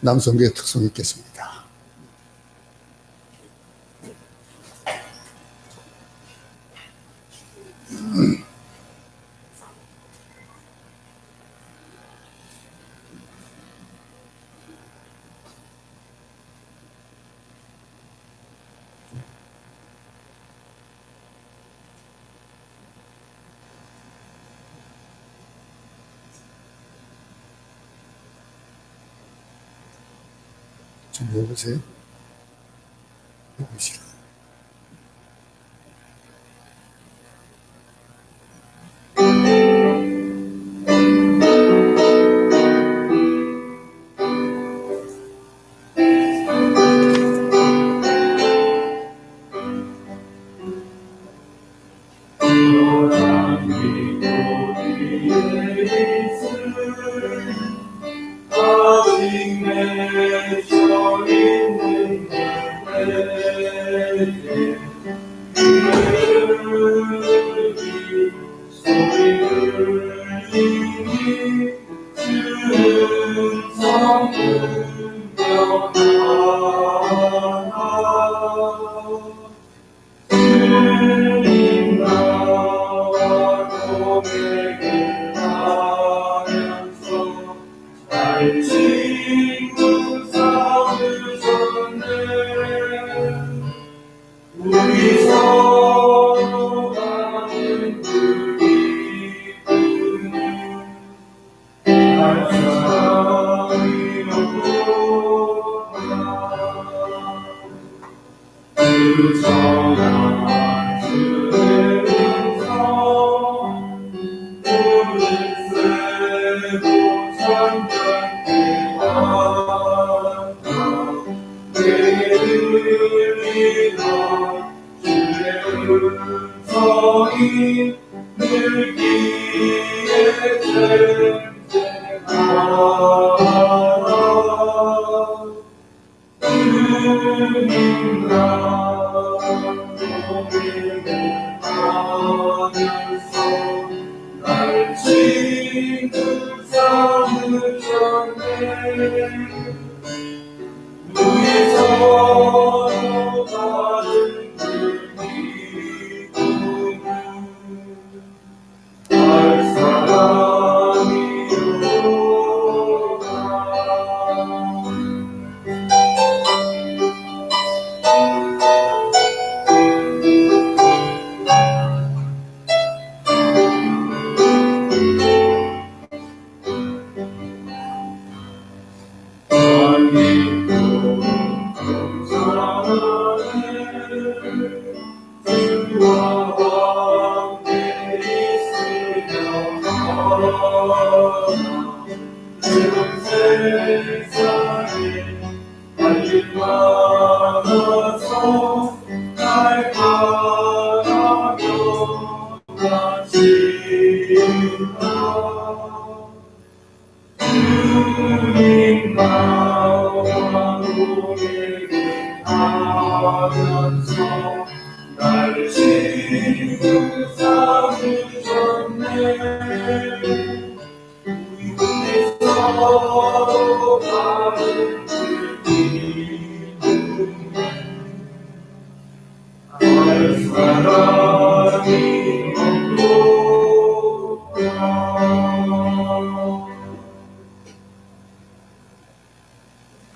남성교의 특성이 있겠습니다. 좀 여보세요? 여보세요?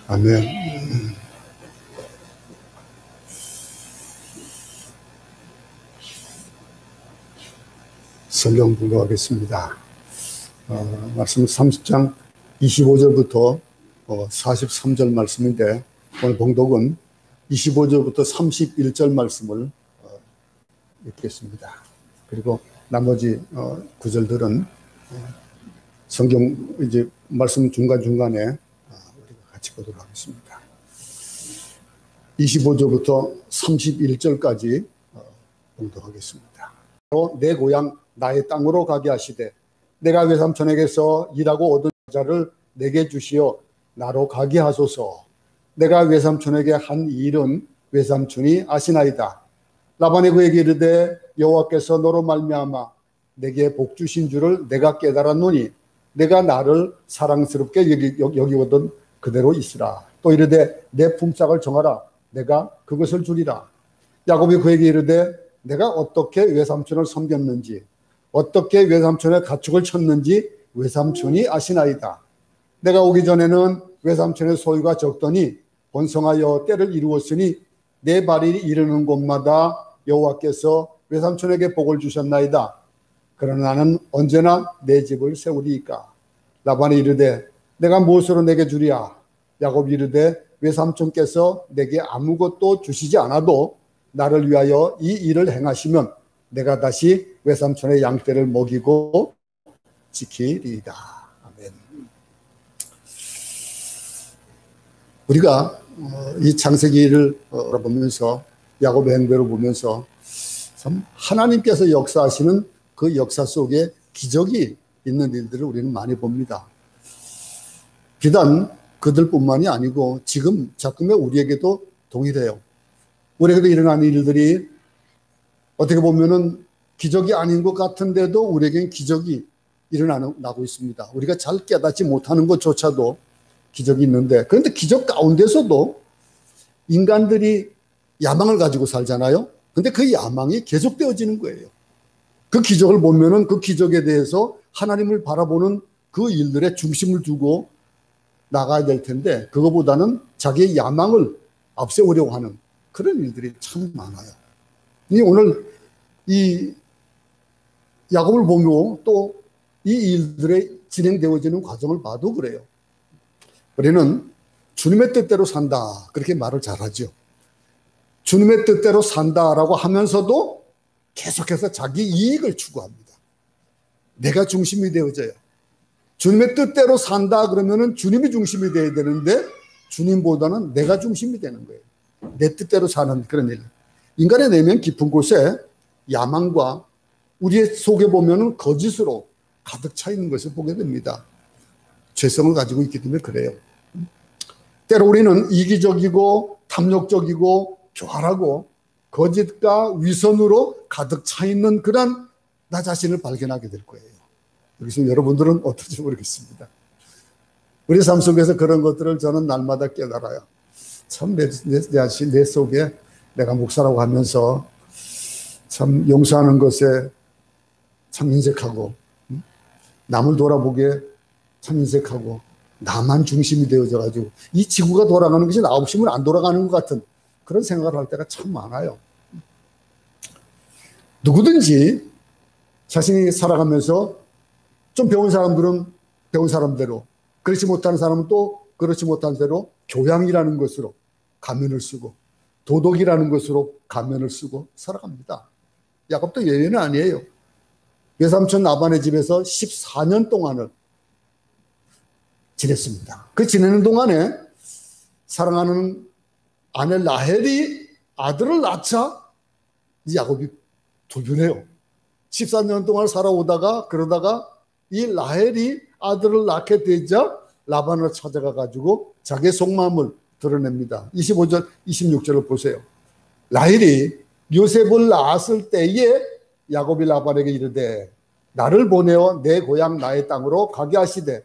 아멘. 성경 공부하겠습니다. 말씀 30장 25절부터 43절 말씀인데 오늘 봉독은 25절부터 31절 말씀을 읽겠습니다. 그리고 나머지 구절들은 성경 이제 말씀 중간중간에 우리가 같이 보도록 하겠습니다. 25절부터 31절까지 봉독하겠습니다. 내 고향 나의 땅으로 가게 하시되 내가 외삼촌에게서 일하고 얻은 자를 내게 주시어 나로 가게 하소서. 내가 외삼촌에게 한 일은 외삼촌이 아시나이다. 라반이 그에게 이르되 여호와께서 너로 말미암아 내게 복 주신 줄을 내가 깨달았노니 내가 나를 사랑스럽게 여기거든 그대로 있으라. 또 이르되 내 품삯을 정하라. 내가 그것을 주리라. 야곱이 그에게 이르되 내가 어떻게 외삼촌을 섬겼는지 어떻게 외삼촌의 가축을 쳤는지 외삼촌이 아시나이다. 내가 오기 전에는 외삼촌의 소유가 적더니 번성하여 때를 이루었으니 내 발이 이르는 곳마다 여호와께서 외삼촌에게 복을 주셨나이다. 그러나 나는 언제나 내 집을 세우리이까. 라반이 이르되 내가 무엇으로 내게 주리야. 야곱이 이르되 외삼촌께서 내게 아무것도 주시지 않아도 나를 위하여 이 일을 행하시면 내가 다시 외삼촌의 양떼를 먹이고 지키리이다. 아멘. 우리가 이 창세기를 보면서 야곱의 행배를 보면서 참 하나님께서 역사하시는 그 역사 속에 기적이 있는 일들을 우리는 많이 봅니다. 비단 그들뿐만이 아니고 지금 작금의 우리에게도 동일해요. 우리에게도 일어나는 일들이 어떻게 보면은 기적이 아닌 것 같은데도 우리에게는 기적이 일어나고 있습니다. 우리가 잘 깨닫지 못하는 것조차도 기적이 있는데, 그런데 기적 가운데서도 인간들이 야망을 가지고 살잖아요. 근데 그 야망이 계속되어지는 거예요. 그 기적을 보면은 그 기적에 대해서 하나님을 바라보는 그 일들에 중심을 두고 나가야 될 텐데, 그거보다는 자기의 야망을 앞세우려고 하는 그런 일들이 참 많아요. 오늘 이 야곱을 보며 또 이 일들이 진행되어지는 과정을 봐도 그래요. 우리는 주님의 뜻대로 산다, 그렇게 말을 잘하죠. 주님의 뜻대로 산다라고 하면서도 계속해서 자기 이익을 추구합니다. 내가 중심이 되어져요. 주님의 뜻대로 산다 그러면은 주님이 중심이 되어야 되는데 주님보다는 내가 중심이 되는 거예요. 내 뜻대로 사는 그런 일. 인간의 내면 깊은 곳에 야망과 우리의 속에 보면은 거짓으로 가득 차 있는 것을 보게 됩니다. 죄성을 가지고 있기 때문에 그래요. 때로 우리는 이기적이고 탐욕적이고 교활하고 거짓과 위선으로 가득 차 있는 그런 나 자신을 발견하게 될 거예요. 여기서 여러분들은 어떨지 모르겠습니다. 우리 삶 속에서 그런 것들을 저는 날마다 깨달아요. 참 내 속에 내가 목사라고 하면서 참 용서하는 것에 참 인색하고, 남을 돌아보기에 참 인색하고, 나만 중심이 되어져가지고 이 지구가 돌아가는 것이 나 없으면 안 돌아가는 것 같은 그런 생각을 할 때가 참 많아요. 누구든지 자신이 살아가면서 좀 배운 사람들은 배운 사람대로, 그렇지 못하는 사람은 또 그렇지 못한 대로 교양이라는 것으로 가면을 쓰고 도덕이라는 것으로 가면을 쓰고 살아갑니다. 야곱도 예외는 아니에요. 외삼촌 라반의 집에서 14년 동안을 지냈습니다. 그 지내는 동안에 사랑하는 아내 라헬이 아들을 낳자 야곱이 돌변해요. 14년 동안 살아오다가 그러다가 이 라헬이 아들을 낳게 되자 라반을 찾아가 가지고 자기의 속마음을 드러냅니다. 25절 26절을 보세요. 라헬이 요셉을 낳았을 때에 야곱이 라반에게 이르되 나를 보내어 내 고향 나의 땅으로 가게 하시되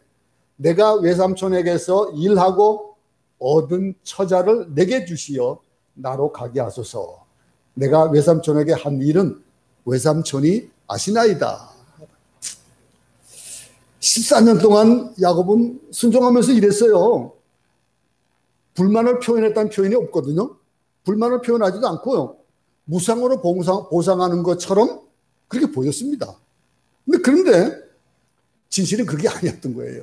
내가 외삼촌에게서 일하고 얻은 처자를 내게 주시어 나로 가게 하소서. 내가 외삼촌에게 한 일은 외삼촌이 아시나이다. 14년 동안 야곱은 순종하면서 일했어요. 불만을 표현했다는 표현이 없거든요. 불만을 표현하지도 않고요. 무상으로 보상하는 것처럼 그렇게 보였습니다. 그런데 진실은 그게 아니었던 거예요.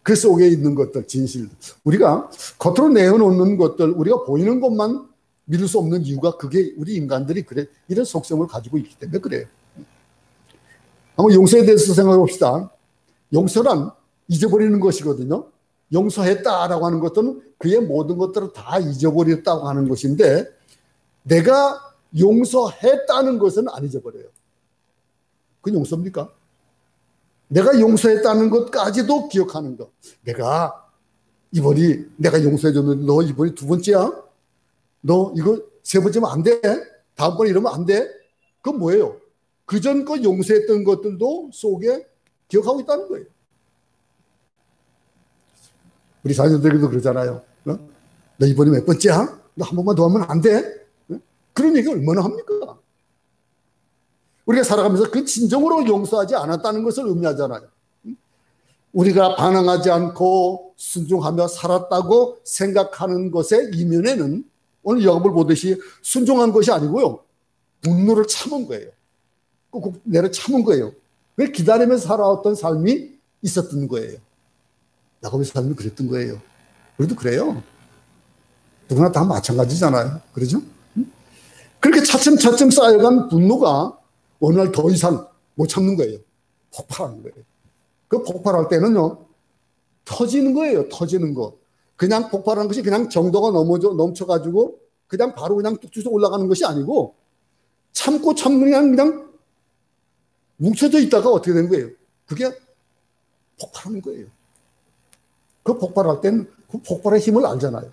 그 속에 있는 것들, 진실. 우리가 겉으로 내어놓는 것들, 우리가 보이는 것만 믿을 수 없는 이유가 그게 우리 인간들이 그래, 이런 속성을 가지고 있기 때문에 그래요. 한번 용서에 대해서 생각해 봅시다. 용서란 잊어버리는 것이거든요. 용서했다라고 하는 것들은 그의 모든 것들을 다 잊어버렸다고 하는 것인데, 내가 용서했다는 것은 안 잊어버려요. 그건 용서입니까? 내가 용서했다는 것까지도 기억하는 것. 내가 용서해줬는데 너 이번이 두 번째야? 너 이거 세 번째면 안 돼? 다음번에 이러면 안 돼? 그건 뭐예요? 그전 거 용서했던 것들도 속에 기억하고 있다는 거예요. 우리 자녀들에게도 그러잖아요. 너 이번에 몇 번째야? 너 한 번만 더 하면 안 돼? 그런 얘기 얼마나 합니까? 우리가 살아가면서 그 진정으로 용서하지 않았다는 것을 의미하잖아요. 우리가 반항하지 않고 순종하며 살았다고 생각하는 것의 이면에는 오늘 야곱을 보듯이 순종한 것이 아니고요. 분노를 참은 거예요. 꼭 내려 참은 거예요. 그걸 기다리면서 살아왔던 삶이 있었던 거예요. 야곱의 삶이 그랬던 거예요. 우리도 그래요. 누구나 다 마찬가지잖아요. 그러죠? 그렇게 차츰차츰 쌓여간 분노가 어느 날 더 이상 못 참는 거예요. 폭발하는 거예요. 그 폭발할 때는요, 터지는 거예요. 터지는 거. 그냥 폭발하는 것이 그냥 정도가 넘쳐가지고 그냥 바로 그냥 뚝뚝 올라가는 것이 아니고 참고 그냥 뭉쳐져 있다가 어떻게 된 거예요? 그게 폭발하는 거예요. 그 폭발할 때는 그 폭발의 힘을 알잖아요.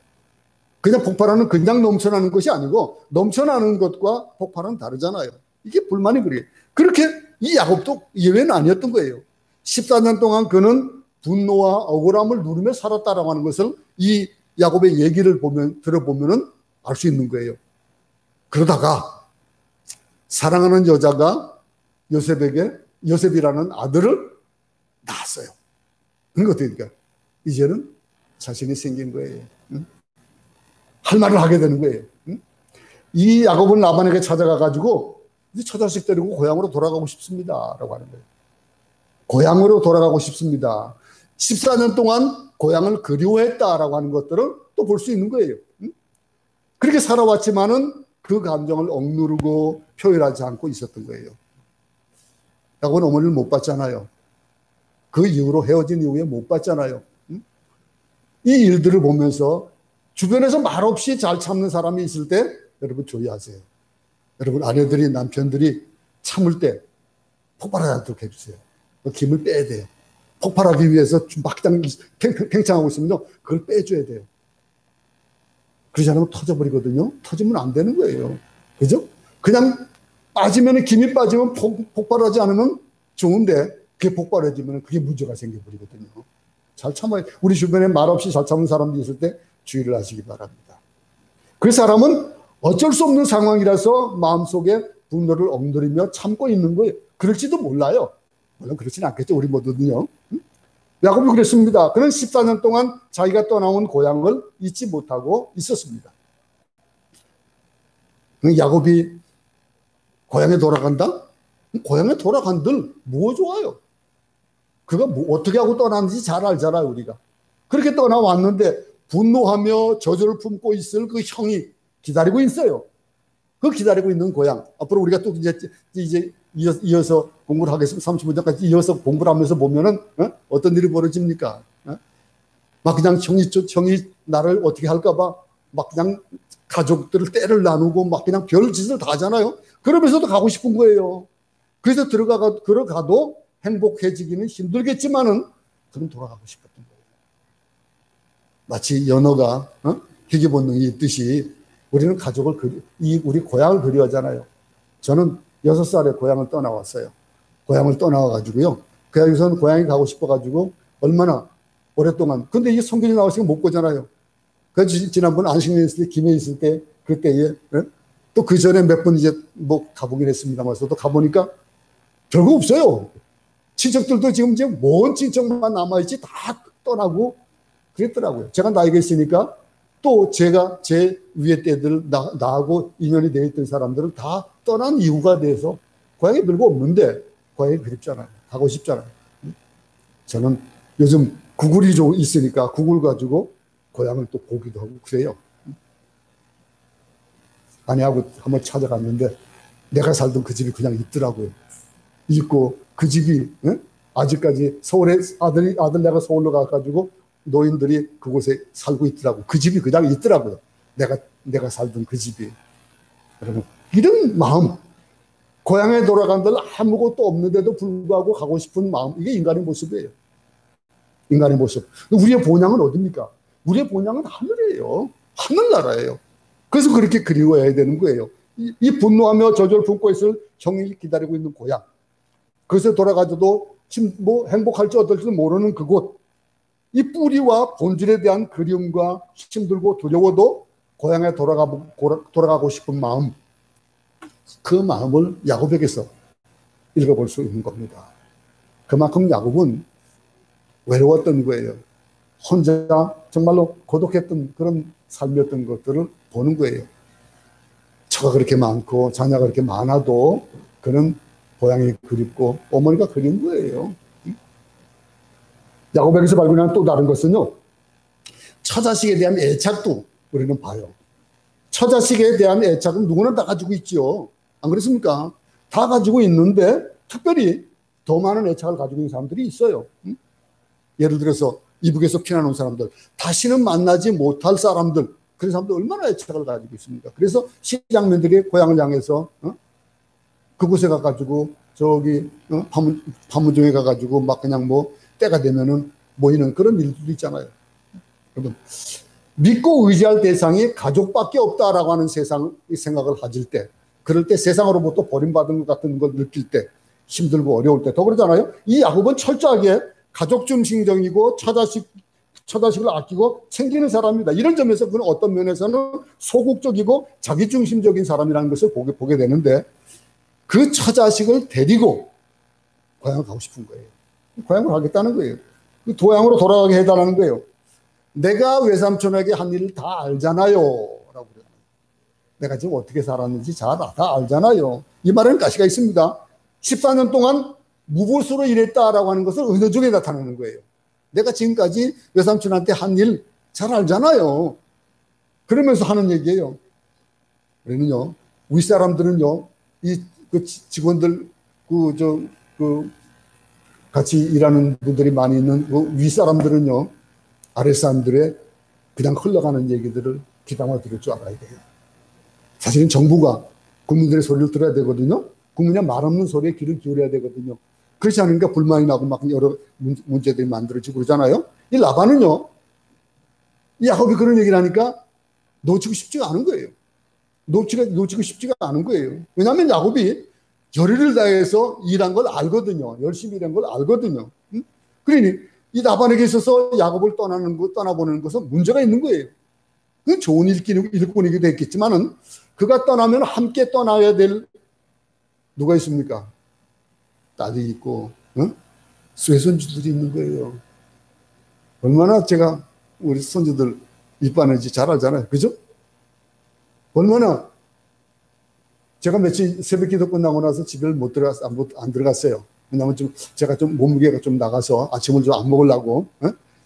그냥 폭발하는 그냥 넘쳐나는 것이 아니고 넘쳐나는 것과 폭발은 다르잖아요. 이게 불만이 그래요. 그렇게 이 야곱도 예외는 아니었던 거예요. 14년 동안 그는 분노와 억울함을 누리며 살았다라고 하는 것을 이 야곱의 얘기를 들어보면 알 수 있는 거예요. 그러다가 사랑하는 여자가 요셉이라는 아들을 낳았어요. 그러니까 어떻게 될까? 이제는 자신이 생긴 거예요. 응? 할 말을 하게 되는 거예요. 응? 이 야곱은 라반에게 찾아가가지고 이제 처자식 데리고 고향으로 돌아가고 싶습니다. 라고 하는 거예요. 고향으로 돌아가고 싶습니다. 14년 동안 고향을 그리워했다라고 하는 것들을 또 볼 수 있는 거예요. 응? 그렇게 살아왔지만은 그 감정을 억누르고 표현하지 않고 있었던 거예요. 야곱은 어머니를 못 봤잖아요. 그 이후로 헤어진 이후에 못 봤잖아요. 응? 이 일들을 보면서 주변에서 말없이 잘 참는 사람이 있을 때 여러분 주의하세요. 여러분 아내들이 남편들이 참을 때 폭발하지 않도록 해주세요. 그 힘을 빼야 돼요. 폭발하기 위해서 막 팽창하고 있으면 그걸 빼줘야 돼요. 그러지 않으면 터져버리거든요. 터지면 안 되는 거예요. 그죠? 그냥 빠지면, 김이 빠지면 폭발하지 않으면 좋은데 그게 폭발해지면 그게 문제가 생겨버리거든요. 잘 참아요. 우리 주변에 말없이 잘 참는 사람들이 있을 때 주의를 하시기 바랍니다. 그 사람은 어쩔 수 없는 상황이라서 마음속에 분노를 억누르며 참고 있는 거예요. 그럴지도 몰라요. 물론 그렇지는 않겠죠. 우리 모두는요. 야곱이 그랬습니다. 그는 14년 동안 자기가 떠나온 고향을 잊지 못하고 있었습니다. 야곱이 고향에 돌아간다? 고향에 돌아간들 뭐 좋아요? 그가 어떻게 하고 떠났는지 잘 알잖아요, 우리가. 그렇게 떠나왔는데 분노하며 저주를 품고 있을 그 형이 기다리고 있어요. 그 기다리고 있는 고향. 앞으로 우리가 또 이제 이어서 공부를 하겠습니다. 35절까지 이어서 공부를 하면서 보면은 어떤 일이 벌어집니까? 막 그냥 형이 나를 어떻게 할까봐 막 그냥 가족들을 때를 나누고 막 그냥 별짓을 다 하잖아요. 그러면서도 가고 싶은 거예요. 그래서 들어가도 행복해지기는 힘들겠지만은 그럼 돌아가고 싶었던 거예요. 마치 연어가 희귀 본능이 있듯이 우리는 우리 고향을 그리워하잖아요. 저는 6살에 고향을 떠나왔어요. 고향을 떠나와가지고요. 그래서는 고향에 가고 싶어가지고 얼마나 오랫동안. 근데 이게 성경이 나왔으니까 못 보잖아요. 그래서 지난번 안식년에 있을 때, 김해 있을 때, 그때에 또 그 전에 몇 번 이제 뭐 가보긴 했습니다만 또 가보니까 별거 없어요. 친척들도 지금 이제 먼 친척만 남아있지 다 떠나고 그랬더라고요. 제가 나이가 있으니까 또 제가 제 위에 때들 나하고 인연이 되어 있던 사람들은 다 떠난 이유가 돼서 고향에 별거 없는데 고향이 그립잖아요. 가고 싶잖아요. 저는 요즘 구글이 있으니까 구글 가지고 고향을 또 보기도 하고 그래요. 아내하고 한번 찾아갔는데 내가 살던 그 집이 그냥 있더라고요. 있고 그 집이 아직까지 서울에 아들 내가 서울로 가가지고 노인들이 그곳에 살고 있더라고. 그 집이 그냥 있더라고요. 내가 살던 그 집이. 여러분, 이런 마음, 고향에 돌아간들 아무것도 없는데도 불구하고 가고 싶은 마음, 이게 인간의 모습이에요. 인간의 모습. 우리의 본향은 어디입니까? 우리의 본향은 하늘이에요. 하늘나라예요. 그래서 그렇게 그리워해야 되는 거예요. 이 분노하며 저주를 품고 있을 형이 기다리고 있는 고향. 그래서 돌아가서도 뭐 행복할지 어떨지도 모르는 그곳. 이 뿌리와 본질에 대한 그리움과 힘들고 두려워도 고향에 돌아가고 싶은 마음, 그 마음을 야곱에게서 읽어볼 수 있는 겁니다. 그만큼 야곱은 외로웠던 거예요. 혼자 정말로 고독했던 그런 삶이었던 것들을 보는 거예요. 처가 그렇게 많고 자녀가 그렇게 많아도 그는 고향이 그립고 어머니가 그린 거예요. 야곱에게서 발견한 또 다른 것은요, 처자식에 대한 애착도 우리는 봐요. 처자식에 대한 애착은 누구나 다 가지고 있죠. 안 그렇습니까? 다 가지고 있는데 특별히 더 많은 애착을 가지고 있는 사람들이 있어요. 예를 들어서 이북에서 피난 온 사람들, 다시는 만나지 못할 사람들, 그런 사람들 얼마나 애착을 가지고 있습니까? 그래서 시장면들이 고향을 향해서 그곳에 가가지고 저기 판문점에 가가지고 막 그냥 뭐 때가 되면은 모이는 그런 일들도 있잖아요. 여러분, 믿고 의지할 대상이 가족밖에 없다라고 하는 생각을 가질 때, 그럴 때 세상으로부터 버림받은 것 같은 걸 느낄 때, 힘들고 어려울 때 더 그러잖아요. 이 야곱은 철저하게 가족 중심적이고 처자식을 아끼고 챙기는 사람입니다. 이런 점에서 그는 어떤 면에서는 소극적이고 자기중심적인 사람이라는 것을 보게 되는데, 그 처자식을 데리고 고향을 가고 싶은 거예요. 고향을 가겠다는 거예요. 그 고향으로 돌아가게 해달라는 거예요. 내가 외삼촌에게 한 일을 다 알잖아요. 라고 그래요. 내가 지금 어떻게 살았는지 다 알잖아요. 이 말에는 가시가 있습니다. 14년 동안 무보수로 일했다라고 하는 것을 어느 쪽에 나타나는 거예요. 내가 지금까지 외삼촌한테 한 일 잘 알잖아요. 그러면서 하는 얘기예요. 우리는요, 윗사람들은요, 그 직원들, 같이 일하는 분들이 많이 있는 그 윗사람들은요, 아랫사람들의 그냥 흘러가는 얘기들을 귀담아 들을 줄 알아야 돼요. 사실은 정부가 국민들의 소리를 들어야 되거든요. 국민의 말 없는 소리에 귀를 기울여야 되거든요. 그렇지 않으니까 불만이 나고 막 여러 문제들이 만들어지고 그러잖아요. 이 라반은요, 이 야곱이 그런 얘기를 하니까 놓치고 싶지가 않은 거예요. 놓치고 싶지가 않은 거예요. 왜냐하면 야곱이 열의를 다해서 일한 걸 알거든요. 열심히 일한 걸 알거든요. 그러니 이 라반에게 있어서 야곱을 떠나보내는 것은 문제가 있는 거예요. 그 좋은 일꾼이기도 했겠지만은 그가 떠나면 함께 떠나야 될 누가 있습니까? 딸이 있고, 쇠손주들이 있는 거예요. 얼마나 제가 우리 손주들 이뻐하는지 잘 알잖아요. 그죠? 얼마나 제가 며칠 새벽 기도 끝나고 나서 집에 안 들어갔어요. 왜냐하면 제가 좀 몸무게가 좀 나가서 아침을 좀 안 먹으려고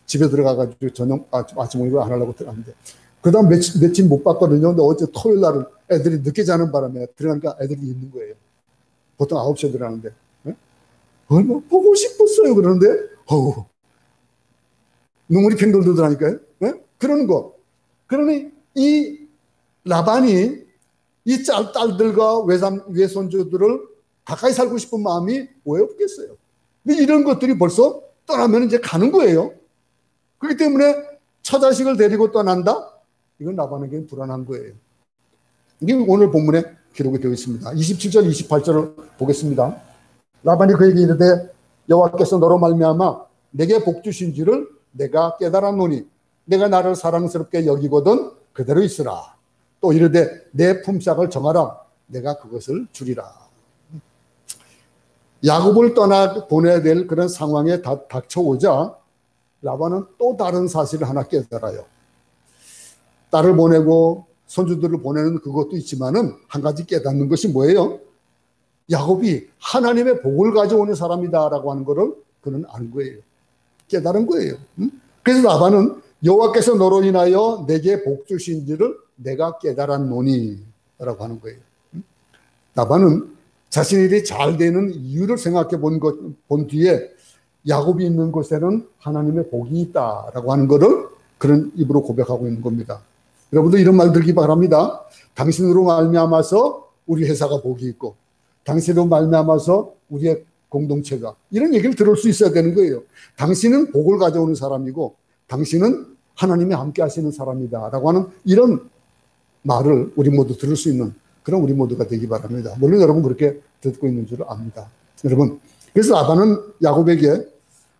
집에 들어가가지고 아침 먹으려고 안 하려고 들어갔는데, 그 다음 며칠 못 봤거든요. 근데 어제 토요일 날은 애들이 늦게 자는 바람에 들어가니까 애들이 있는 거예요. 보통 9시에 들어가는데. 얼마 보고 싶었어요. 그러는데, 눈물이 팽돌 들더라니까요. 그러는 거. 그러니 이 라반이 이 딸들과 외손주들을 가까이 살고 싶은 마음이 왜 없겠어요? 근데 이런 것들이 벌써 떠나면 이제 가는 거예요. 그렇기 때문에 처자식을 데리고 떠난다? 이건 라반에게는 불안한 거예요. 이게 오늘 본문에 기록이 되어 있습니다. 27절, 28절을 보겠습니다. 라반이 그에게 이르되 여호와께서 너로 말미암아 내게 복 주신지를 내가 깨달았노니 내가 나를 사랑스럽게 여기거든 그대로 있으라. 또 이르되 내 품삯을 정하라. 내가 그것을 주리라. 야곱을 떠나 보내야 될 그런 상황에 닥쳐오자 라반은 또 다른 사실을 하나 깨달아요. 딸을 보내고 손주들을 보내는 그것도 있지만은 한 가지 깨닫는 것이 뭐예요? 야곱이 하나님의 복을 가져오는 사람이다라고 하는 것을 그는 아는 거예요. 깨달은 거예요. 그래서 라반은 여호와께서 너로 인하여 내게 복 주신지를 내가 깨달았노니 라고 하는 거예요. 라반은 자신의 일이 잘 되는 이유를 생각해 본 뒤에 야곱이 있는 곳에는 하나님의 복이 있다라고 하는 것을 그런 입으로 고백하고 있는 겁니다. 여러분도 이런 말 들기 바랍니다. 당신으로 말미암아서 우리 회사가 복이 있고 당신으로 말미암아서 우리의 공동체가, 이런 얘기를 들을 수 있어야 되는 거예요. 당신은 복을 가져오는 사람이고 당신은 하나님이 함께 하시는 사람이다 라고 하는 이런 말을 우리 모두 들을 수 있는 그런 우리 모두가 되기 바랍니다. 물론 여러분 그렇게 듣고 있는 줄 압니다. 여러분, 그래서 라반은 야곱에게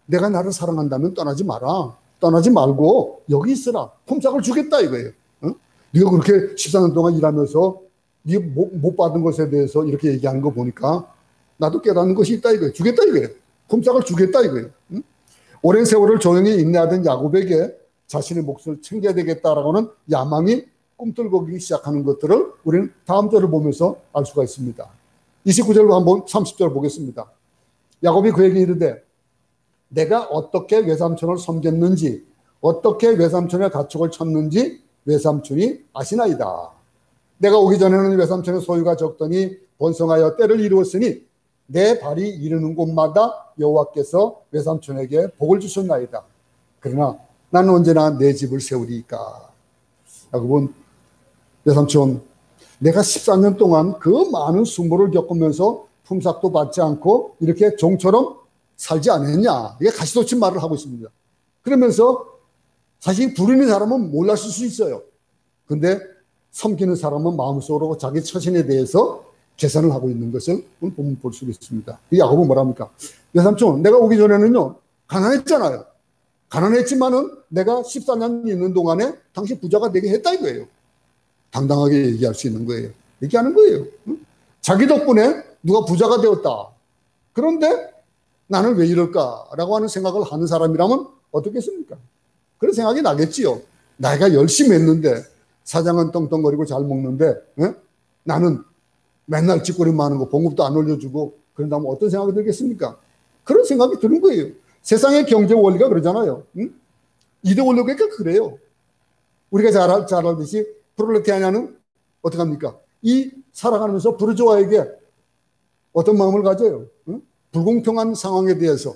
내가 나를 사랑한다면 떠나지 마라. 떠나지 말고 여기 있어라. 품삯을 주겠다 이거예요. 네가 그렇게 14년 동안 일하면서 네가 못 받은 것에 대해서 이렇게 얘기하는 거 보니까 나도 깨닫는 것이 있다 이거예요. 주겠다 이거예요. 품삯을 주겠다 이거예요. 오랜 세월을 조용히 인내하던 야곱에게 자신의 몫을 챙겨야 되겠다라고는 야망이 꿈틀거리기 시작하는 것들을 우리는 다음 절을 보면서 알 수가 있습니다. 29절로 한번 30절 보겠습니다. 야곱이 그에게 이르되 내가 어떻게 외삼촌을 섬겼는지 어떻게 외삼촌의 가축을 쳤는지 외삼촌이 아시나이다. 내가 오기 전에는 외삼촌의 소유가 적더니 번성하여 때를 이루었으니 내 발이 이르는 곳마다 여호와께서 외삼촌에게 복을 주셨나이다. 그러나 나는 언제나 내 집을 세우리이까. 야곱은 외삼촌 내가 14년 동안 그 많은 수모를 겪으면서 품삯도 받지 않고 이렇게 종처럼 살지 않았냐. 이게 가시돋친 말을 하고 있습니다. 그러면서 사실 부리는 사람은 몰랐을 수 있어요. 근데 섬기는 사람은 마음속으로 자기 처신에 대해서 계산을 하고 있는 것을 보면 볼 수 있습니다. 이 야곱은 뭐랍니까? 외삼촌 내가 오기 전에는요 가난했잖아요. 가난했지만은 내가 14년 있는 동안에 당신 부자가 되게 했다 이거예요. 당당하게 얘기할 수 있는 거예요. 얘기하는 거예요. 자기 덕분에 누가 부자가 되었다. 그런데 나는 왜 이럴까라고 하는 생각을 하는 사람이라면 어떻겠습니까? 그런 생각이 나겠지요. 내가 열심히 했는데 사장은 떵떵거리고 잘 먹는데 나는 맨날 찌꺼리만 하는 거 봉급도 안 올려주고 그런다면 어떤 생각이 들겠습니까? 그런 생각이 드는 거예요. 세상의 경제 원리가 그러잖아요. 이데올로기가 그래요. 우리가 잘 알듯이 프롤레타리아는 어떻게 합니까? 이 살아가면서 부르주아에게 어떤 마음을 가져요? 불공평한 상황에 대해서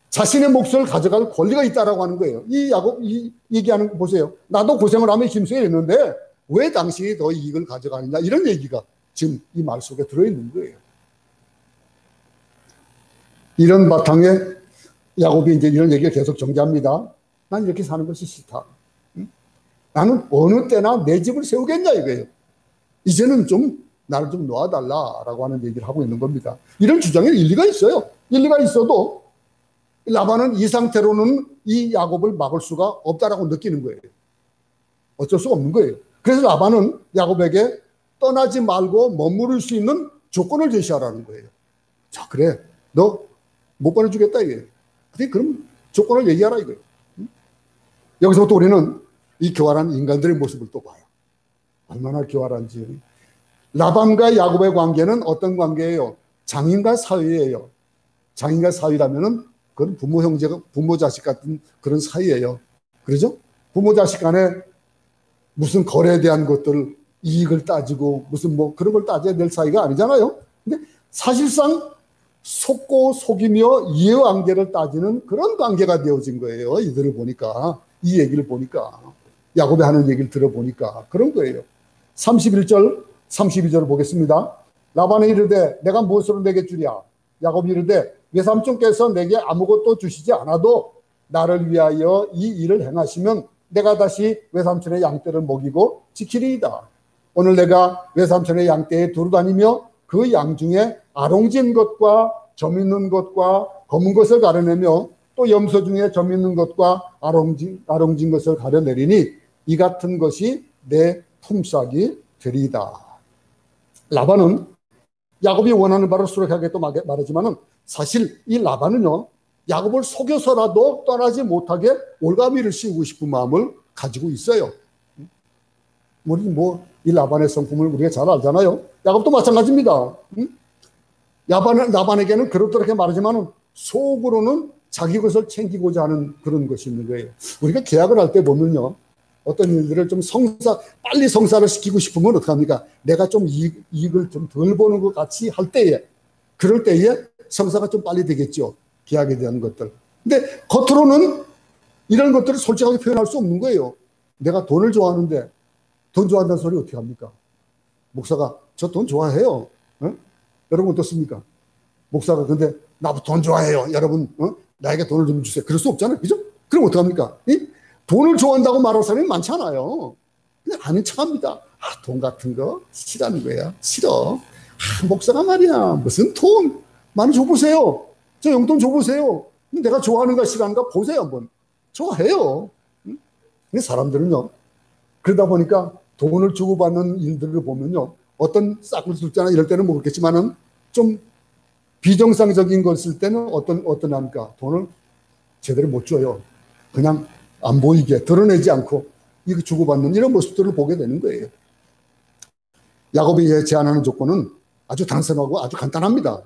자신의 몫을 가져갈 권리가 있다라고 하는 거예요. 이 야곱 이 얘기하는 거 보세요. 나도 고생을 하며 힘쓰게 했는데 왜 당신이 더 이익을 가져가느냐 이런 얘기가 지금 이 말 속에 들어있는 거예요. 이런 바탕에 야곱이 이제 이런 얘기를 계속 전개합니다. 난 이렇게 사는 것이 싫다. 나는 어느 때나 내 집을 세우겠냐 이거예요. 이제는 좀 나를 좀 놓아달라라고 하는 얘기를 하고 있는 겁니다. 이런 주장에 일리가 있어요. 일리가 있어도 라반은 이 상태로는 이 야곱을 막을 수가 없다라고 느끼는 거예요. 어쩔 수가 없는 거예요. 그래서 라반은 야곱에게 떠나지 말고 머무를 수 있는 조건을 제시하라는 거예요. 자, 그래. 너 못 보내주겠다 이거예요. 근데 그럼 조건을 얘기하라 이거예요. 여기서부터 우리는 이 교활한 인간들의 모습을 또 봐요. 얼마나 교활한지. 라반과 야곱의 관계는 어떤 관계예요? 장인과 사위예요. 장인과 사위라면은 그건 부모 형제가 부모 자식 같은 그런 사이예요. 그러죠? 부모 자식 간에 무슨 거래에 대한 것들 이익을 따지고 무슨 뭐 그런 걸 따져야 될 사이가 아니잖아요. 근데 사실상 속고 속이며 이해관계를 따지는 그런 관계가 되어진 거예요. 이들을 보니까 이 얘기를 보니까 야곱이 하는 얘기를 들어보니까 그런 거예요. 31절 32절을 보겠습니다. 라반이 이르되 내가 무엇으로 내게 주랴. 야곱이 이르되 외삼촌께서 내게 아무것도 주시지 않아도 나를 위하여 이 일을 행하시면 내가 다시 외삼촌의 양떼를 먹이고 지키리이다. 오늘 내가 외삼촌의 양떼에 두루다니며 그 양 중에 아롱진 것과 점 있는 것과 검은 것을 가려내며 또 염소 중에 점 있는 것과 아롱진 것을 가려내리니 이 같은 것이 내 품삯이 되리이다. 라반은 야곱이 원하는 바를 수락하게 또 말하지만은 사실 이 라반은요 야곱을 속여서라도 떠나지 못하게 올가미를 씌우고 싶은 마음을 가지고 있어요. 우리 이 라반의 성품을 우리가 잘 알잖아요. 야곱도 마찬가지입니다. 라반에게는 그렇게 말하지만 속으로는 자기 것을 챙기고자 하는 그런 것이 있는 거예요. 우리가 계약을 할 때 보면요. 어떤 일들을 좀 빨리 성사를 시키고 싶으면 어떡합니까? 내가 좀 이익을 좀 덜 보는 것 같이 할 때에, 그럴 때에 성사가 좀 빨리 되겠죠. 계약에 대한 것들. 근데 겉으로는 이런 것들을 솔직하게 표현할 수 없는 거예요. 내가 돈을 좋아하는데 돈 좋아한다는 소리 어떻게 합니까? 목사가 저 돈 좋아해요. 여러분 어떻습니까? 목사가 근데 나도 돈 좋아해요. 여러분 나에게 돈을 좀 주세요. 그럴 수 없잖아요. 그죠? 그럼 어떡합니까? 돈을 좋아한다고 말할 사람이 많잖아요. 근데 아는 척합니다. 돈 같은 거 싫어하는 거야. 싫어. 목사가 말이야 무슨 돈 많이 줘보세요. 저 용돈 줘보세요. 내가 좋아하는가 싫어하는가 보세요 한번. 좋아해요. 근데 사람들은요, 그러다 보니까 돈을 주고받는 일들을 보면요, 어떤 싹을 쓸 때나 이럴 때는 모르겠지만은 좀 비정상적인 걸 쓸 때는 어떤 합니까? 돈을 제대로 못 줘요. 그냥 안 보이게 드러내지 않고 이거 주고받는 이런 모습들을 보게 되는 거예요. 야곱이 제안하는 조건은 아주 단순하고 아주 간단합니다.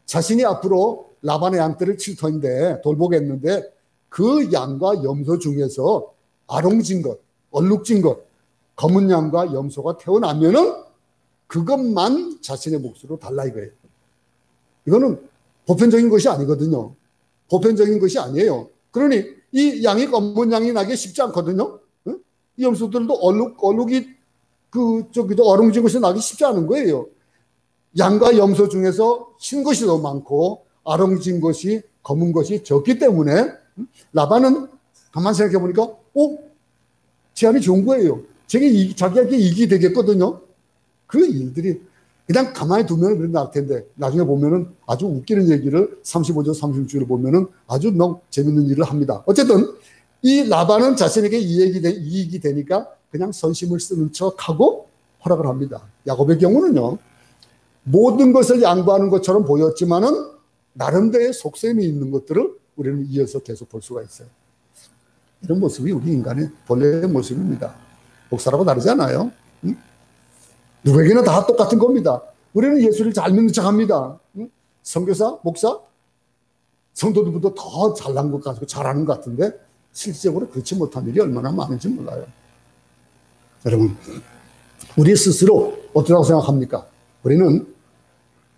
자신이 앞으로 라반의 양떼를 칠 터인데 돌보겠는데 그 양과 염소 중에서 아롱진 것, 얼룩진 것, 검은 양과 염소가 태어나면은 그것만 자신의 몫으로 달라 이거예요. 이거는 보편적인 것이 아니거든요. 보편적인 것이 아니에요. 그러니 이 양이 검은 양이 나기 쉽지 않거든요. 이 염소들도 얼룩이 어롱진 것이 나기 쉽지 않은 거예요. 양과 염소 중에서 흰 것이 더 많고 아롱진 것이 검은 것이 적기 때문에 라반은 가만 생각해 보니까 제안이 좋은 거예요. 자기한테 이익이 되겠거든요. 그 일들이 그냥 가만히 두면 그런 나을 텐데 나중에 보면은 아주 웃기는 얘기를 35절 36절을 보면은 아주 재밌는 일을 합니다. 어쨌든 이 라반은 자신에게 이익이 되니까 그냥 선심을 쓰는 척하고 허락을 합니다. 야곱의 경우는요, 모든 것을 양보하는 것처럼 보였지만은 나름대로의 속셈이 있는 것들을 우리는 이어서 계속 볼 수가 있어요. 이런 모습이 우리 인간의 본래의 모습입니다. 목사라고 다르지 않아요. 누구에게나 다 똑같은 겁니다. 우리는 예수를 잘 믿는 척합니다. 선교사, 목사, 성도들보다 더 잘난 것 같고 잘하는 것 같은데 실질적으로 그렇지 못한 일이 얼마나 많은지 몰라요. 여러분, 우리 스스로 어떻다고 생각합니까? 우리는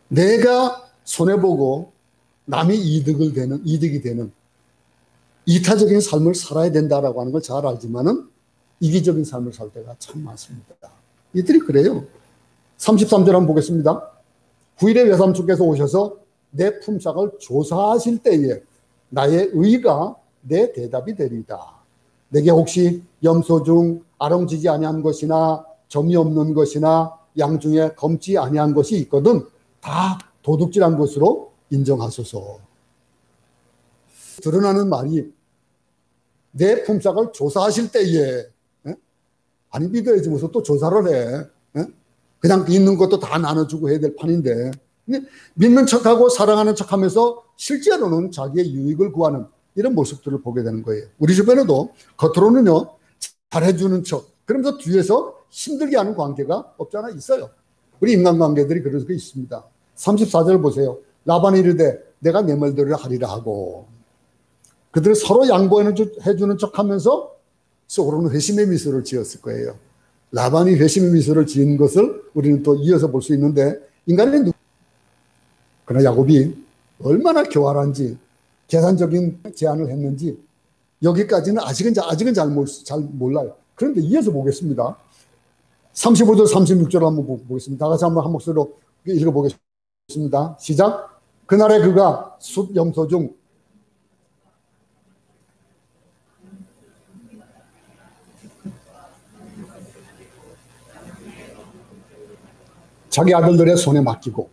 내가 손해보고 남이 이득이 되는 이타적인 삶을 살아야 된다라고 하는 걸 잘 알지만은 이기적인 삶을 살 때가 참 많습니다. 이들이 그래요. 33절 한번 보겠습니다. 후일에 외삼촌께서 오셔서 내 품삯을 조사하실 때에 나의 의가 내 대답이 되리이다. 내게 혹시 염소 중 아롱지지 아니한 것이나 점이 없는 것이나 양 중에 검지 아니한 것이 있거든 다 도둑질한 것으로 인정하소서. 드러나는 말이 내 품삯을 조사하실 때에 아니 믿어야지 무슨 또 조사를 해. 그냥 있는 것도 다 나눠주고 해야 될 판인데 믿는 척하고 사랑하는 척하면서 실제로는 자기의 유익을 구하는 이런 모습들을 보게 되는 거예요. 우리 주변에도 겉으로는요 잘해주는 척 그러면서 뒤에서 힘들게 하는 관계가 없지 않아 있어요. 우리 인간관계들이 그런 게 있습니다. 34절 보세요. 라반이 이르되 내가 내 말대로 하리라 하고 그들은 서로 양보해주는 척하면서 속으로는 회심의 미소를 지었을 거예요. 라반이 회심의 미소를 지은 것을 우리는 또 이어서 볼 수 있는데 인간은 그러나 야곱이 얼마나 교활한지 계산적인 제안을 했는지 여기까지는 아직은 잘 몰라요. 그런데 이어서 보겠습니다. 35절 36절 한번 보겠습니다. 다 같이 한번 한 목소리로 읽어보겠습니다. 시작. 그날에 그가 숫 염소 중 자기 아들들의 손에 맡기고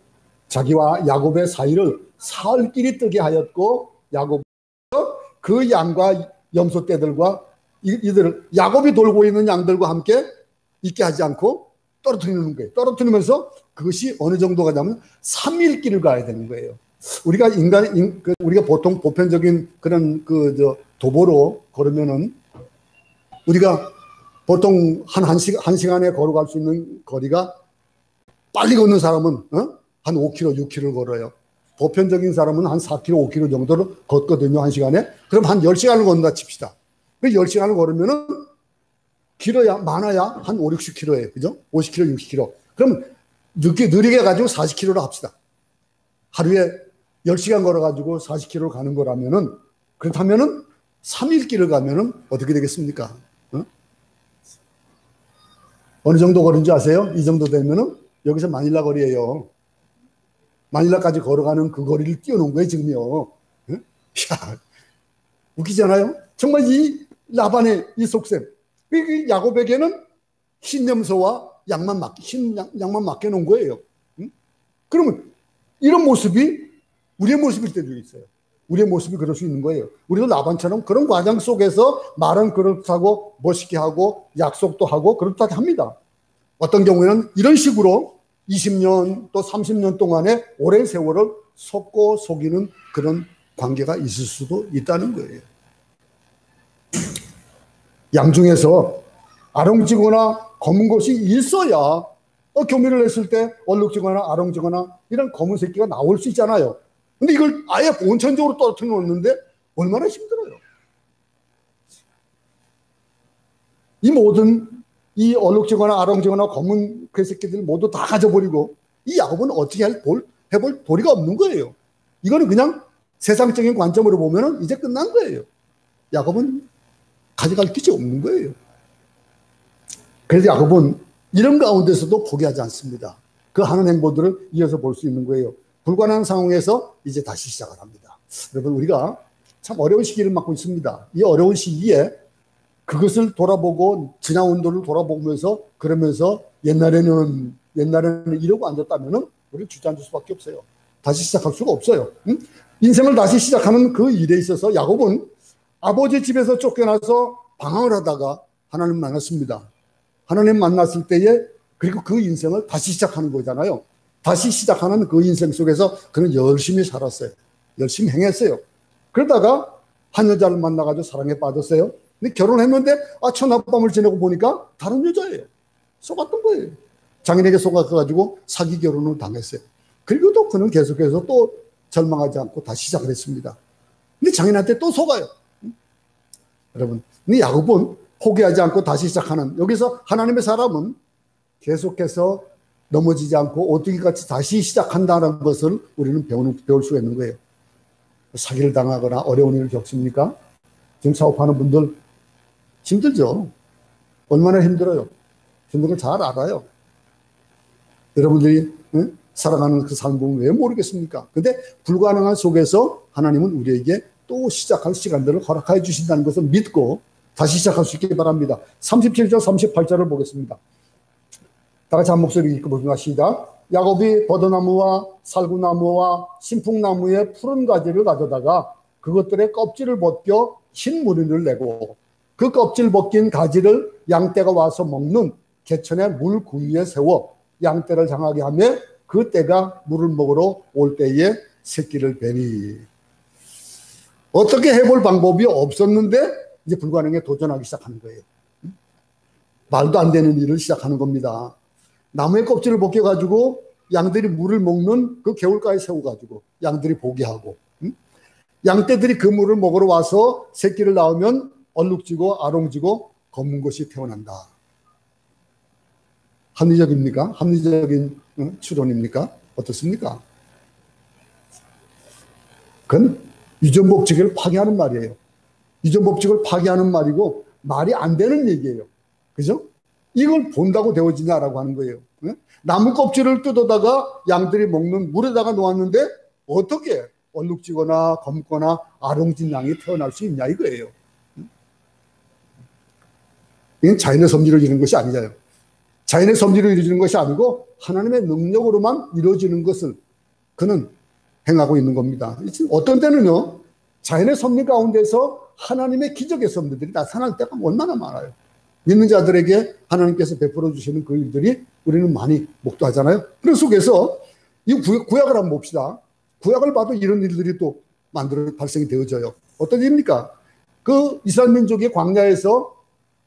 자기와 야곱의 사이를 사흘길이 뜨게 하였고 야곱은 그 양과 염소 떼들과 이들을 야곱이 돌고 있는 양들과 함께 있게 하지 않고 떨어뜨리는 거예요. 떨어뜨리면서 그것이 어느 정도 가냐면 3일 길을 가야 되는 거예요. 우리가 보통 보편적인 그런 도보로 걸으면은 우리가 보통 한 시간에 걸어갈 수 있는 거리가 빨리 걷는 사람은 한 5km, 6km를 걸어요. 보편적인 사람은 한 4km, 5km 정도를 걷거든요. 한 시간에. 그럼 한 10시간을 걷는다 칩시다. 그 10시간을 걸으면은 길어야 많아야 한 5, 60km예요. 그죠? 50km, 60km. 그럼 느리게 가지고 40km로 합시다. 하루에 10시간 걸어가지고 40km를 가는 거라면은 그렇다면은 3일 길을 가면은 어떻게 되겠습니까? 어느 정도 걸은지 아세요? 이 정도 되면은 여기서 마닐라 거리예요. 마닐라까지 걸어가는 그 거리를 뛰어놓은 거예요, 지금요. 야, 웃기잖아요? 정말 이 라반의 이 속셈. 야곱에게는 흰 염소와 흰 양만 맡겨놓은 거예요. 그러면 이런 모습이 우리의 모습일 때도 있어요. 우리의 모습이 그럴 수 있는 거예요. 우리도 라반처럼 그런 과정 속에서 말은 그렇다고 멋있게 하고 약속도 하고 그렇다고 합니다. 어떤 경우에는 이런 식으로 20년 또 30년 동안의 오랜 세월을 속고 속이는 그런 관계가 있을 수도 있다는 거예요. 양 중에서 아롱지거나 검은 것이 있어야 교미를 했을 때 얼룩지거나 아롱지거나 이런 검은 새끼가 나올 수 있잖아요. 근데 이걸 아예 원천적으로 떨어뜨려 놓는데 얼마나 힘들어요. 이 모든 이 얼룩지거나 아롱지거나 검은 그 새끼들 모두 다 가져버리고 이 야곱은 어떻게 해볼 도리가 없는 거예요. 이거는 그냥 세상적인 관점으로 보면 이제 끝난 거예요. 야곱은 가져갈 길이 없는 거예요. 그래서 야곱은 이런 가운데서도 포기하지 않습니다. 그 하는 행보들을 이어서 볼 수 있는 거예요. 불가능한 상황에서 이제 다시 시작을 합니다. 여러분, 우리가 참 어려운 시기를 맞고 있습니다. 이 어려운 시기에 그것을 돌아보고 지난 운동을 돌아보면서 그러면서 옛날에는 이러고 앉았다면 우리를 주저앉을 수밖에 없어요. 다시 시작할 수가 없어요. 인생을 다시 시작하는 그 일에 있어서 야곱은 아버지 집에서 쫓겨나서 방황을 하다가 하나님 만났습니다. 하나님 만났을 때에 그리고 그 인생을 다시 시작하는 거잖아요. 다시 시작하는 그 인생 속에서 그는 열심히 살았어요. 열심히 행했어요. 그러다가 한 여자를 만나가지고 사랑에 빠졌어요. 근데 결혼했는데 첫날밤을 지내고 보니까 다른 여자예요. 속았던 거예요. 장인에게 속아가지고 사기 결혼을 당했어요. 그리고 또 그는 계속해서 또 절망하지 않고 다시 시작을 했습니다. 근데 장인한테 또 속아요. 여러분, 근데 야곱은 포기하지 않고 다시 시작하는, 여기서 하나님의 사람은 계속해서 넘어지지 않고 오뚜기같이 다시 시작한다는 것을 우리는 배울 수가 있는 거예요. 사기를 당하거나 어려운 일을 겪습니까? 지금 사업하는 분들 힘들죠. 얼마나 힘들어요. 힘든 걸 잘 알아요. 여러분들이 살아가는 그 삶을 보면 왜 모르겠습니까? 근데 불가능한 속에서 하나님은 우리에게 또 시작할 시간들을 허락해 주신다는 것을 믿고 다시 시작할 수 있기 바랍니다. 37절 38절을 보겠습니다. 다 같이 한 목소리 읽어보겠습니다. 시작. 야곱이 버드나무와 살구나무와 신풍나무의 푸른 가지를 가져다가 그것들의 껍질을 벗겨 흰 무리를 내고 그 껍질 벗긴 가지를 양떼가 와서 먹는 개천의 물 구유에 세워 양떼를 장하게 하며 그 떼가 물을 먹으러 올 때에 새끼를 베니. 어떻게 해볼 방법이 없었는데 이제 불가능에 도전하기 시작하는 거예요. 말도 안 되는 일을 시작하는 겁니다. 나무의 껍질을 벗겨가지고 양들이 물을 먹는 그 개울가에 세워가지고 양들이 보게 하고 양떼들이 그 물을 먹으러 와서 새끼를 낳으면 얼룩지고 아롱지고 검은 것이 태어난다. 합리적입니까? 합리적인 추론입니까? 어떻습니까? 그건 유전법칙을 파괴하는 말이에요. 유전법칙을 파괴하는 말이고 말이 안 되는 얘기예요. 그죠? 이걸 본다고 되어지냐라고 하는 거예요. 나무 껍질을 뜯어다가 양들이 먹는 물에다가 놓았는데 어떻게 얼룩지거나 검거나 아롱진 양이 태어날 수 있냐 이거예요. 이건 자연의 섭리로 이루어지는 것이 아니잖아요. 자연의 섭리로 이루어지는 것이 아니고 하나님의 능력으로만 이루어지는 것을 그는 행하고 있는 겁니다. 어떤 때는요, 자연의 섭리 가운데서 하나님의 기적의 섭리들이 나타날 때가 얼마나 많아요. 믿는 자들에게 하나님께서 베풀어 주시는 그 일들이 우리는 많이 목도하잖아요. 그런 속에서 이 구약을 한번 봅시다. 구약을 봐도 이런 일들이 또 발생이 되어져요. 어떤 일입니까? 그 이스라엘 민족이 광야에서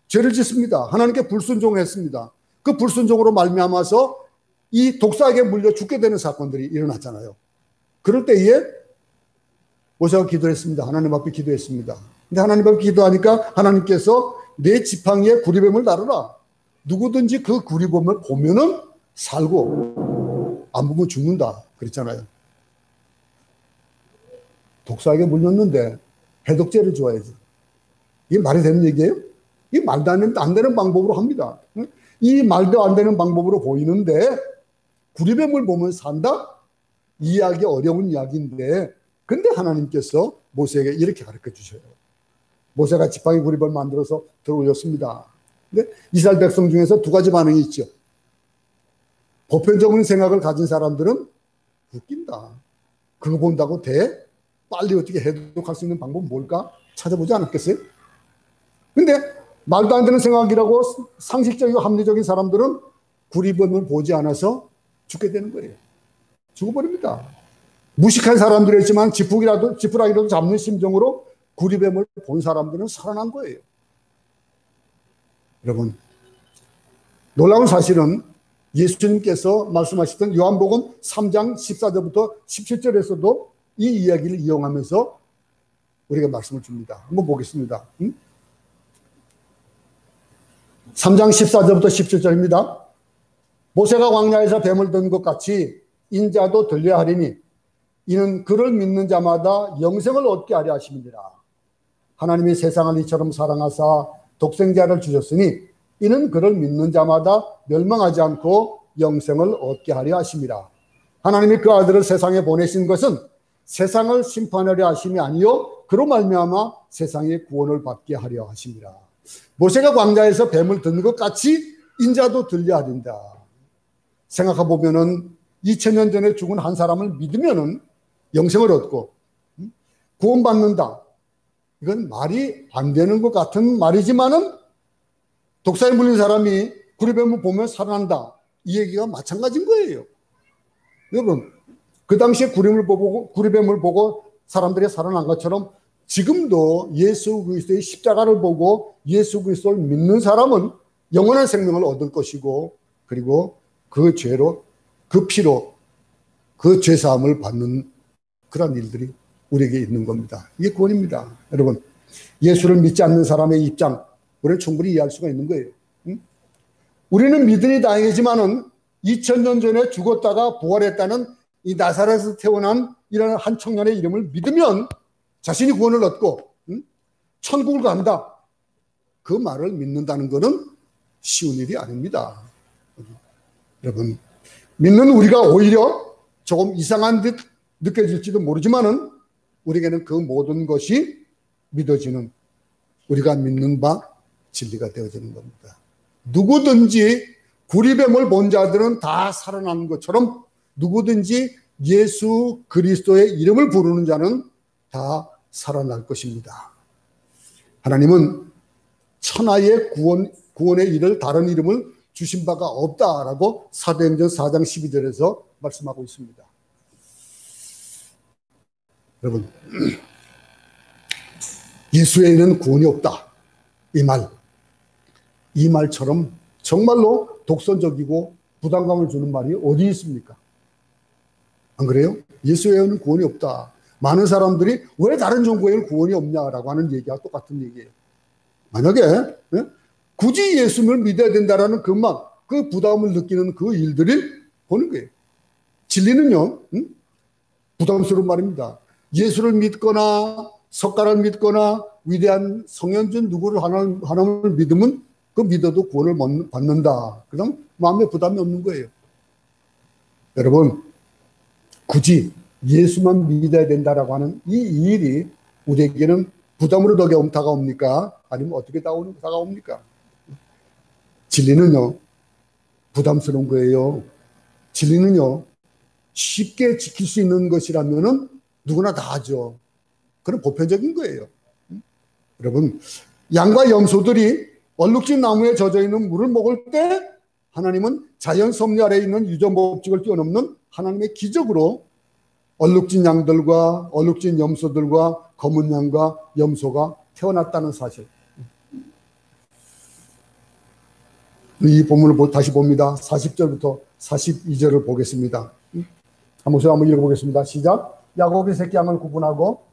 죄를 짓습니다. 하나님께 불순종했습니다. 그 불순종으로 말미암아서 이 독사에게 물려 죽게 되는 사건들이 일어났잖아요. 그럴 때에 모세가 기도했습니다. 하나님 앞에 기도했습니다. 근데 하나님 앞에 기도하니까 하나님께서 내 지팡이에 구리뱀을 다루라. 누구든지 그 구리뱀을 보면은 살고 안 보면 죽는다. 그랬잖아요. 독사에게 물렸는데 해독제를 줘야지. 이게 말이 되는 얘기예요? 이게 말도 안 되는 방법으로 합니다. 이 말도 안 되는 방법으로 보이는데 구리뱀을 보면 산다? 이해하기 어려운 이야기인데 근데 하나님께서 모세에게 이렇게 가르쳐 주셔요. 모세가 지팡이 구리뱀을 만들어서 들어올렸습니다. 근데 이스라엘 백성 중에서 두 가지 반응이 있죠. 보편적인 생각을 가진 사람들은 웃긴다. 그거 본다고 돼? 빨리 어떻게 해독할 수 있는 방법은 뭘까 찾아보지 않았겠어요? 근데 말도 안 되는 생각이라고 상식적이고 합리적인 사람들은 구리뱀을 보지 않아서 죽게 되는 거예요. 죽어버립니다. 무식한 사람들이었지만 지푸라기라도 잡는 심정으로 구리뱀을 본 사람들은 살아난 거예요. 여러분, 놀라운 사실은 예수님께서 말씀하셨던 요한복음 3장 14절부터 17절에서도 이 이야기를 이용하면서 우리가 말씀을 줍니다. 한번 보겠습니다. 3장 14절부터 17절입니다. 모세가 광야에서 뱀을 든 것 같이 인자도 들려야 하리니 이는 그를 믿는 자마다 영생을 얻게 하려 하심이니라. 하나님이 세상을 이처럼 사랑하사 독생자를 주셨으니 이는 그를 믿는 자마다 멸망하지 않고 영생을 얻게 하려 하심이라. 하나님이 그 아들을 세상에 보내신 것은 세상을 심판하려 하심이 아니요 그로 말미암아 세상의 구원을 받게 하려 하심이라. 모세가 광야에서 뱀을 든 것 같이 인자도 들려야 된다. 생각해 보면은 2000년 전에 죽은 한 사람을 믿으면은 영생을 얻고 구원받는다. 이건 말이 안 되는 것 같은 말이지만은 독사에 물린 사람이 구리뱀을 보면 살아난다. 이 얘기가 마찬가지인 거예요. 여러분, 그 당시에 구리뱀을 보고 사람들이 살아난 것처럼 지금도 예수 그리스도의 십자가를 보고 예수 그리스도를 믿는 사람은 영원한 생명을 얻을 것이고 그리고 그 죄로 그 피로 그 죄사함을 받는 그런 일들이 우리에게 있는 겁니다. 이게 구원입니다. 여러분, 예수를 믿지 않는 사람의 입장 우리는 충분히 이해할 수가 있는 거예요. 우리는 믿으니 다행이지만은 2000년 전에 죽었다가 부활했다는 이 나사렛에서 태어난 이런 한 청년의 이름을 믿으면 자신이 구원을 얻고 천국을 간다. 그 말을 믿는다는 것은 쉬운 일이 아닙니다. 여러분, 믿는 우리가 오히려 조금 이상한 듯 느껴질지도 모르지만은 우리에게는 그 모든 것이 믿어지는 우리가 믿는 바 진리가 되어지는 겁니다. 누구든지 구리뱀을 본 자들은 다 살아난 것처럼 누구든지 예수 그리스도의 이름을 부르는 자는 다 살아날 것입니다. 하나님은 천하의 구원의 일을 다른 이름을 주신 바가 없다라고 사도행전 4장 12절에서 말씀하고 있습니다. 여러분, 예수 외에는 구원이 없다. 이 말처럼 정말로 독선적이고 부담감을 주는 말이 어디 있습니까? 안 그래요? 예수 외에는 구원이 없다. 많은 사람들이 왜 다른 종교에는 구원이 없냐라고 하는 얘기와 똑같은 얘기예요. 만약에 굳이 예수를 믿어야 된다라는 그 부담을 느끼는 그 일들이 보는 거예요. 진리는요, 부담스러운 말입니다. 예수를 믿거나 석가를 믿거나 위대한 성현준 누구를 하나님을 믿으면 그 믿어도 구원을 받는다. 그럼 마음에 부담이 없는 거예요. 여러분, 굳이 예수만 믿어야 된다라고 하는 이 일이 우리에게는 부담으로 다가옵니까? 아니면 어떻게 다가옵니까? 진리는요, 부담스러운 거예요. 진리는요, 쉽게 지킬 수 있는 것이라면은 누구나 다 하죠. 그런 보편적인 거예요. 여러분, 양과 염소들이 얼룩진 나무에 젖어 있는 물을 먹을 때 하나님은 자연 섭리 아래에 있는 유전 법칙을 뛰어넘는 하나님의 기적으로 얼룩진 양들과 얼룩진 염소들과 검은 양과 염소가 태어났다는 사실. 이 본문을 다시 봅니다. 40절부터 42절을 보겠습니다. 한번 읽어보겠습니다. 시작. 야곱이 새끼 양을 구분하고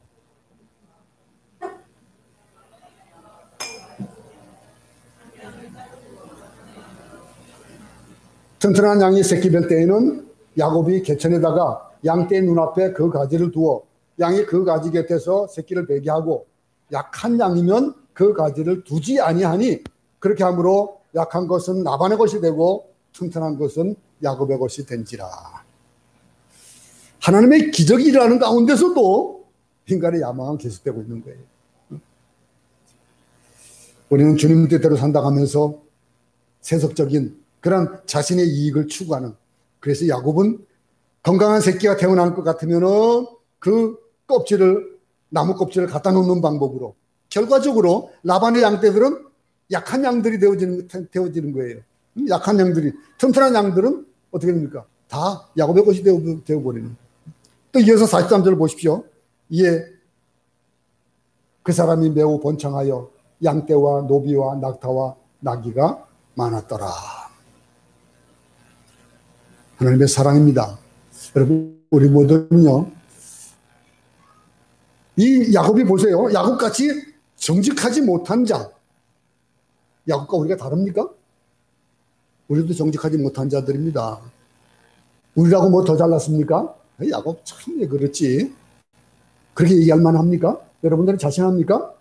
튼튼한 양이 새끼 뵐 때에는 야곱이 개천에다가 양떼의 눈앞에 그 가지를 두어 양이 그 가지 곁에서 새끼를 베게 하고 약한 양이면 그 가지를 두지 아니하니 그렇게 함으로 약한 것은 라반의 것이 되고 튼튼한 것은 야곱의 것이 된지라. 하나님의 기적이 일어나는 가운데서도 인간의 야망은 계속되고 있는 거예요. 우리는 주님 뜻대로 산다고 하면서 세속적인 그런 자신의 이익을 추구하는, 그래서 야곱은 건강한 새끼가 태어날 것 같으면은 그 껍질을, 나무 껍질을 갖다 놓는 방법으로. 결과적으로 라반의 양떼들은 약한 양들이 되어지는 거예요. 약한 양들이. 튼튼한 양들은 어떻게 됩니까? 다 야곱의 것이 되어버리는. 또 이어서 43절 보십시오. 이에 그 사람이 매우 번창하여 양떼와 노비와 낙타와 나귀가 많았더라. 하나님의 사랑입니다. 여러분, 우리 모두는요, 이 야곱이 보세요. 야곱같이 정직하지 못한 자. 야곱과 우리가 다릅니까? 우리도 정직하지 못한 자들입니다. 우리라고 뭐 더 잘났습니까? 야곱 참 왜 그렇지? 그렇게 얘기할 만합니까? 여러분들은 자신합니까?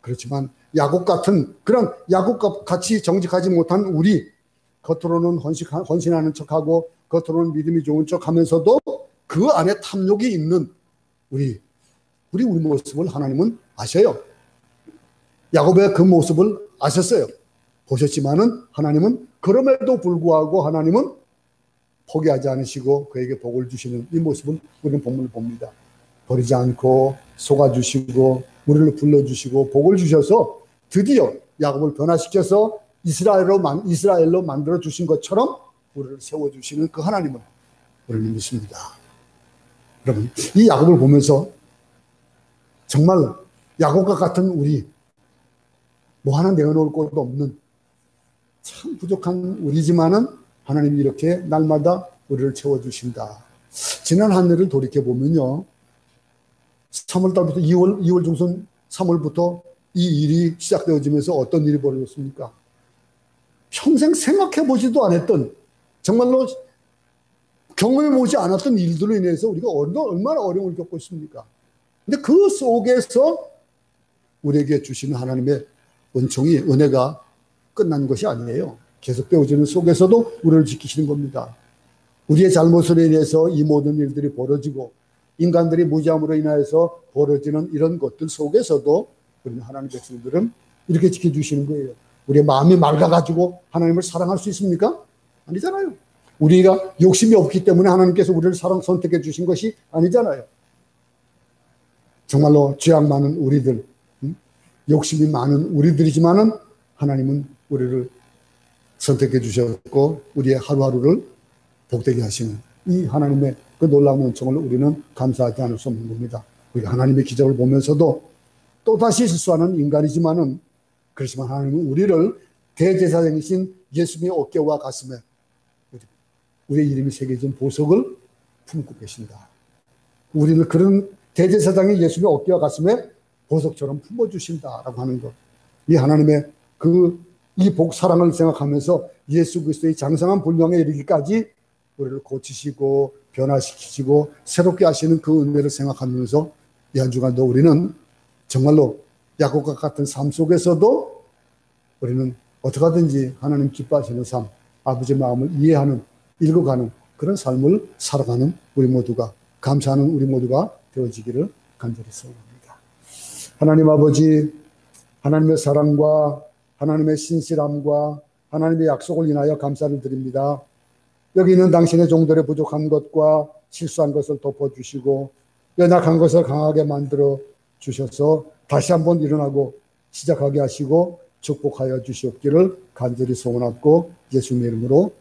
그렇지만 야곱 같은, 그런 야곱과 같이 정직하지 못한 우리, 겉으로는 헌신하는 척하고 겉으로는 믿음이 좋은 척하면서도 그 안에 탐욕이 있는 우리 모습을 하나님은 아셔요. 야곱의 그 모습을 아셨어요. 보셨지만은 하나님은 그럼에도 불구하고 하나님은 포기하지 않으시고 그에게 복을 주시는 이 모습을 우리는 본문을 봅니다. 버리지 않고 속아주시고 우리를 불러주시고 복을 주셔서 드디어 야곱을 변화시켜서 이스라엘로 만들어 주신 것처럼 우리를 세워주시는 그 하나님을 우리는 믿습니다. 여러분, 이 야곱을 보면서 정말 야곱과 같은 우리, 뭐 하나 내어놓을 것도 없는 참 부족한 우리지만은 하나님이 이렇게 날마다 우리를 채워주신다. 지난 한 해를 돌이켜보면요, 3월달부터 2월 중순 3월부터 이 일이 시작되어지면서 어떤 일이 벌어졌습니까? 평생 생각해보지도 않았던, 정말로 경험해보지 않았던 일들로 인해서 우리가 얼마나 어려움을 겪고 있습니까? 근데 그 속에서 우리에게 주시는 하나님의 은총이, 은혜가 끝난 것이 아니에요. 계속 되어지는 속에서도 우리를 지키시는 겁니다. 우리의 잘못으로 인해서 이 모든 일들이 벌어지고 인간들이 무지함으로 인하여서 벌어지는 이런 것들 속에서도 우리는 하나님 백성들은 이렇게 지켜주시는 거예요. 우리의 마음이 맑아가지고 하나님을 사랑할 수 있습니까? 아니잖아요. 우리가 욕심이 없기 때문에 하나님께서 우리를 선택해 주신 것이 아니잖아요. 정말로 죄악 많은 우리들, 욕심이 많은 우리들이지만은 하나님은 우리를 선택해 주셨고 우리의 하루하루를 복되게 하시는 이 하나님의 그 놀라운 은총을 우리는 감사하지 않을 수 없는 겁니다. 우리가 하나님의 기적을 보면서도 또다시 실수하는 인간이지만은, 그렇지만 하나님은 우리를 대제사장이신 예수님의 어깨와 가슴에 우리의 이름이 새겨진 보석을 품고 계신다. 우리를 그런 대제사장이 예수님의 어깨와 가슴에 보석처럼 품어주신다라고 하는 것. 이 하나님의 이 사랑을 생각하면서 예수 그리스도의 장성한 분량에 이르기까지 우리를 고치시고 변화시키시고 새롭게 하시는 그 은혜를 생각하면서 이 한 주간도 우리는 정말로 야곱과 같은 삶 속에서도 우리는 어떻게 하든지 하나님 기뻐하시는 삶, 아버지의 마음을 이해하는, 읽어가는 그런 삶을 살아가는 우리 모두가, 감사하는 우리 모두가 되어지기를 간절히 소원합니다. 하나님 아버지, 하나님의 사랑과 하나님의 신실함과 하나님의 약속을 인하여 감사를 드립니다. 여기 있는 당신의 종들의 부족한 것과 실수한 것을 덮어주시고 연약한 것을 강하게 만들어 주셔서 다시 한번 일어나고 시작하게 하시고 축복하여 주시옵기를 간절히 소원하고 예수님의 이름으로